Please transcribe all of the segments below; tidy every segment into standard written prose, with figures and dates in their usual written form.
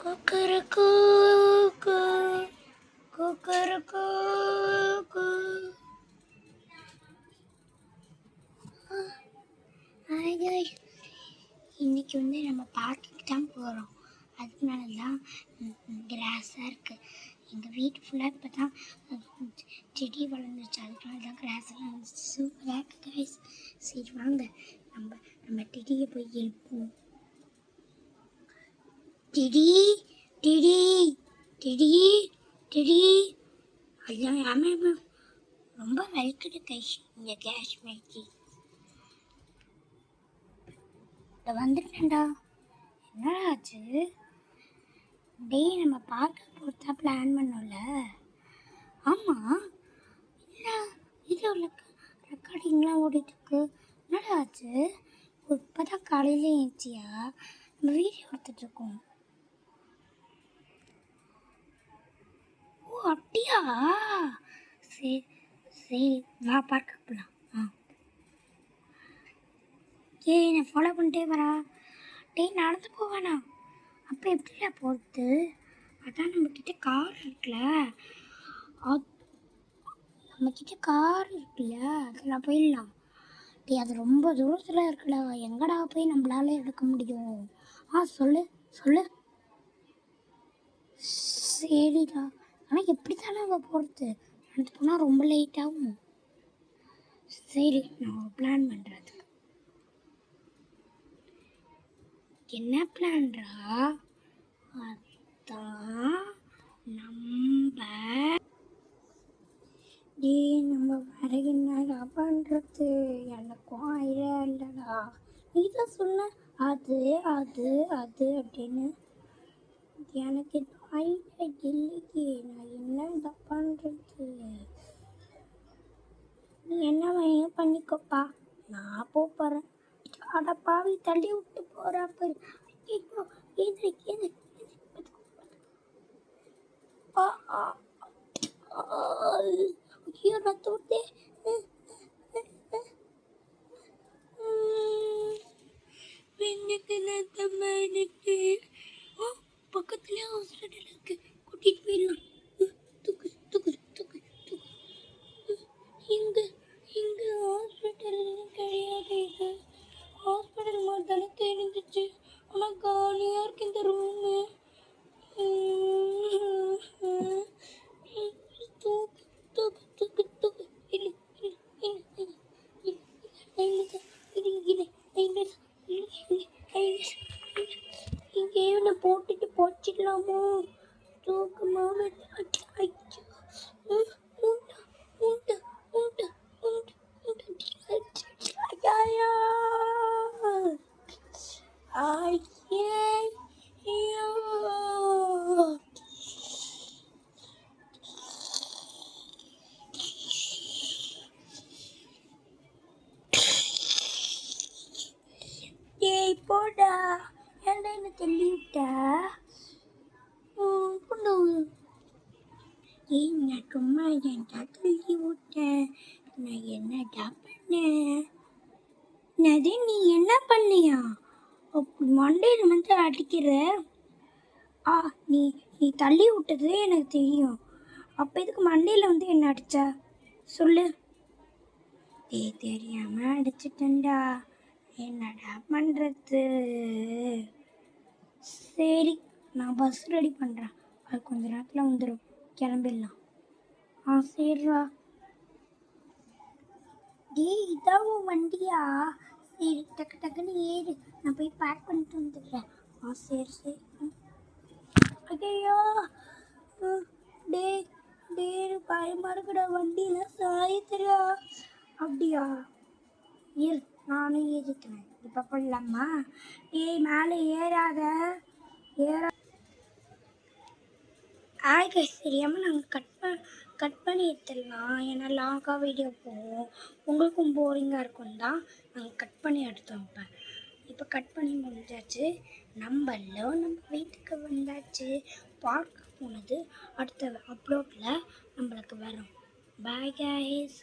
குக்கருக்கு குக்கருக்கு இன்னைக்கு நம்ம பார்க்குக்கு தான் போகிறோம். அதனால தான் கிராஸாக இருக்குது. எங்கள் வீட்டு ஃபுல்லாக இப்போ தான் செடி வளர்ந்துச்சு. அதுக்காக தான் கிராஸெல்லாம் வந்துச்சு. சூப்பராக இருக்குது கைஸ். சரி வாங்க நம்ம செடியை போய் எழுப்போம். டிடி டிடி டிடி டிடி எல்லாம் ரொம்ப வலிக்குது கைஸ். இந்த கேஷ் மேய்ச்சி வந்துட்டேன்டா. என்னடா ஆச்சு? டேய், நம்ம பார்க்க போகிறதா பிளான் பண்ணோம்ல. ஆமாம், இல்லை இது உள்ள ரெக்கார்டிங்லாம் ஓடிட்டுருக்கு. என்னடா ஆச்சு? இப்போ தான் காலையில் ஏஞ்சியா நம்ம வீடியோ எடுத்துட்ருக்கோம். ஓ அப்படியா? சரி சரி, வா பார்க்க போகலாம். என்னை ஃபாலோ பண்ணிட்டே வரா. டேய், நடந்து போவானா? அப்போ எப்படியா போகிறது? அதான் நம்மக்கிட்ட கார் இருக்குல்ல, அதில் போயிடலாம். டேய், அது ரொம்ப தூரத்தில் இருக்குல்ல, எங்கடா போய் நம்மளால எடுக்க முடியும்? சொல்லு. சரிடா, ஆனால் எப்படி தானே அங்கே போகிறது? நடந்து போனால் ரொம்ப லேட்டாகும். சரி, நான் பிளான் பண்ணுறதுக்கு. என்ன பிளான்டா? அதான் நம்ம வேற என்னடா பண்ணுறது? எனக்கும் ஐடியா இல்லைடா. நீ தான் சொன்ன அது அது அது அப்படின்னு. எனக்கு ஐடியா இல்லையே, நான் என்னடா பண்ணுறது? நீ என்ன வேணும் பண்ணிக்கோப்பா, நான் போகிறேன். அட பாவி, தள்ளி விட்டு போறா பாரு. ஐயோ, ரத்த விட்டே. பக்கத்துல ஹாஸ்பிட்டல் இருக்கு, கூட்டிட்டு போயிடலாம். தூக்கு தூக்கு தூக்கு தூக்கு. இங்க ஹாஸ்பிட்டல் கிடையாது. இது ஹாஸ்பிட்டல் மாதிரி தானே தெரிஞ்சிச்சு. ஆனால் காலியாக இருக்கு இந்த ரூமு. தூக்கு தூக்கு தூக்கு தூக்கு. இங்கே போட்டுட்டு போச்சிடலாமோ? தூக்கு மாமா. போடா, ஏன்டா என்ன தள்ளி விட்டா? நான் சும்மா ஏன்டா தள்ளி விட்டேன்? நான் என்னடா பண்ணேன்? நீ என்ன பண்ணியா? மண்டையில் வந்து அடிக்கிற. நீ தள்ளி விட்டது எனக்கு தெரியும். அப்போ இதுக்கு மண்டையில் வந்து என்ன அடிச்சா சொல்லு. தெரியாம அடிச்சிட்டேன்டா, என்னடா பண்ணுறது? சரி, நான் பஸ் ரெடி பண்ணுறேன். அது கொஞ்ச நேரத்தில் வந்துடும், கிளம்பிடலாம். சரிடா. இதான் உன் வண்டியா? சரி, டக்கு டக்குன்னு ஏறு, நான் போய் பேக் பண்ணிட்டு வந்துடுறேன். சரி. ஐயோ, பயமா இருக்குடா, வண்டியில் சாயத்துடா. அப்படியா? நானும் ஏறிக்கிறேன். இப்போ போடலாமா? மேலே ஏறாத. தெரியாமல் நாங்கள் கட் பண்ணி எடுத்துடலாம். ஏன்னா லாங்காக வீடியோ போவோம், உங்களுக்கும் போரிங்காக இருக்கும் தான் நாங்கள் கட் பண்ணி எடுத்தோம். இப்போ கட் பண்ணி முடிஞ்சாச்சு. நம்ம வீட்டுக்கு வந்தாச்சு. பார்க்க போனது அடுத்த அப்லோடில் நம்மளுக்கு வரும். பாய் கைஸ்,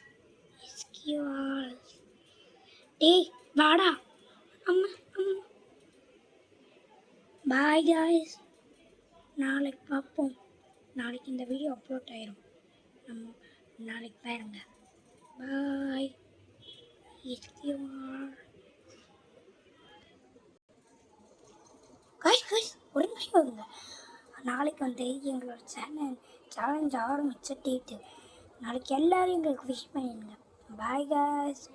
வாடா. Bye guys. நாளைக்கு பார்ப்போம். நாளைக்கு இந்த வீடியோ அப்லோட் ஆயிரும். நம்ம நாளைக்கு பாருங்க. பாய். கைஸ் ஒரு நிமிஷம் வருங்க. நாளைக்கு வந்து எங்களோட சேலஞ்ச் ஆரம்பிச்ச டேட்டு. நாளைக்கு எல்லாரும் எங்களுக்கு விஷ் பண்ணிடுங்க. Bye guys.